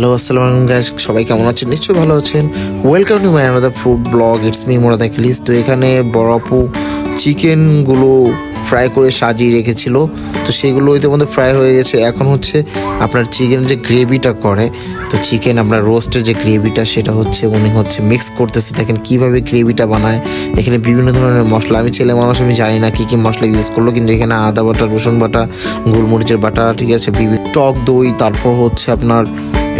Hello আসসালামু আলাইকুম guys, সবাই কেমন আছেন? নিশ্চয়ই ভালো আছেন। Welcome to my another food blog, it's me Morad Akilis. তো এখানে বড় আপু চিকেনগুলো ফ্রাই করে সাজিয়ে রেখেছিল, তো সেগুলো ইতিমধ্যে ফ্রাই হয়ে গেছে। এখন হচ্ছে আপনার চিকেন যে গ্রেভিটা করে, তো চিকেন আপনার রোস্টের যে গ্রেভিটা সেটা হচ্ছে উনি হচ্ছে মিক্স করতেছে। দেখেন কীভাবে গ্রেভিটা বানায়। এখানে বিভিন্ন ধরনের মশলা, আমি ছেলে মানুষ, আমি জানি না কী কী মশলা ইউজ করলো, কিন্তু এখানে আদা বাটা, রসুন বাটা, গোলমরিচের বাটা, ঠিক আছে, বিভিন্ন টক দই, তারপর হচ্ছে আপনার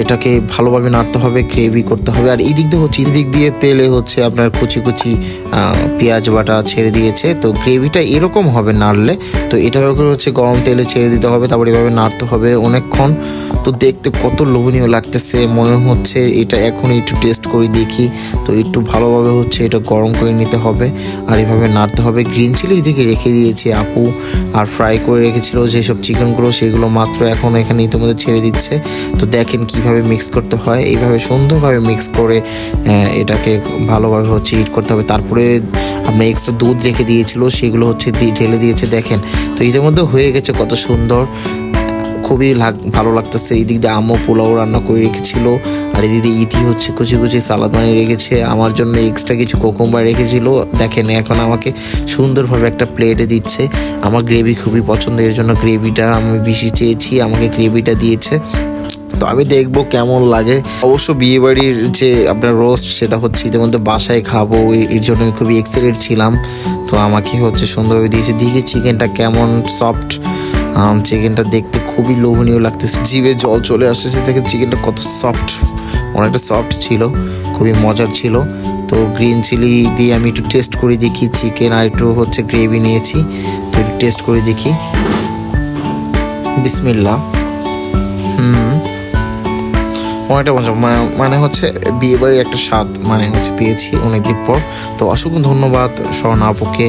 এটাকে ভালোভাবে নাড়তে হবে, গ্রেভি করতে হবে। আর এই দিক দিয়ে হচ্ছে, এই দিক দিয়ে তেলে হচ্ছে আপনার কুচি কুচি পেঁয়াজ বাটা ছেড়ে দিয়েছে। তো গ্রেভিটা এরকম হবে নাড়লে, তো এটা করে হচ্ছে গরম তেলে ছেড়ে দিতে হবে, তারপর এভাবে নাড়তে হবে অনেকক্ষণ। তো দেখতে কত লোভনীয় লাগতেছে, মনে হচ্ছে এটা এখন একটু টেস্ট করে দেখি। তো একটু ভালোভাবে হচ্ছে এটা গরম করে নিতে হবে আর এভাবে নাড়তে হবে। গ্রিন চিলি এদিকে রেখে দিয়েছি আপু, আর ফ্রাই করে রেখেছিল যেসব চিকেনগুলো, সেগুলো মাত্র এখন এখানে ইতিমধ্যে ছেড়ে দিচ্ছে। তো দেখেন কিভাবে মিক্স করতে হয়, এইভাবে সুন্দরভাবে মিক্স করে এটাকে ভালোভাবে হচ্ছে হিট করতে হবে। তারপরে আপনি এক্সট্রা দুধ রেখে দিয়েছিল, সেগুলো হচ্ছে ঢেলে দিয়েছে। দেখেন তো ইতিমধ্যে হয়ে গেছে, কত সুন্দর, খুবই ভালো লাগতেছে। এই দিক দিয়ে আম্মু পোলাও রান্না করে রেখেছিল, আর এদিক দিয়ে ইতি হচ্ছে কুচি কুচি সালাদ বানিয়ে রেখেছে। আমার জন্য এক্সট্রা কিছু কোকুম্বার রেখেছিল। দেখেন এখন আমাকে সুন্দরভাবে একটা প্লেটে দিচ্ছে। আমার গ্রেভি খুবই পছন্দ, এর জন্য গ্রেভিটা আমি বেশি চেয়েছি, আমাকে গ্রেভিটা দিয়েছে। তো আমি দেখবো কেমন লাগে। অবশ্য বিয়েবাড়ির যে আপনার রোস্ট, সেটা হচ্ছে ইতিমধ্যে বাসায় খাবো, এর জন্য আমি খুবই এক্সাইটেড ছিলাম। তো আমাকে হচ্ছে সুন্দরভাবে দিয়েছে। দিকে চিকেনটা কেমন সফট, চিকেনটা দেখতে খুবই লোভনীয় লাগতেছে, জিভে জল চলে আসতেছে। দেখেন চিকেনটা কত সফট, অনেকটা সফট ছিল, খুবই মজার ছিল। তো গ্রিন চিলি দিয়ে আমি একটু টেস্ট করে দেখি চিকেন, আর একটু হচ্ছে গ্রেভি নিয়েছি, তো একটু টেস্ট করে দেখি। বিসমিল্লাহ। অনেকটা মজা, মানে হচ্ছে বিয়েবাড়ির একটা স্বাদ মানে হচ্ছে পেয়েছি অনেকদিন পর। তো অসংখ্য ধন্যবাদ স্বর্ণা আপুকে।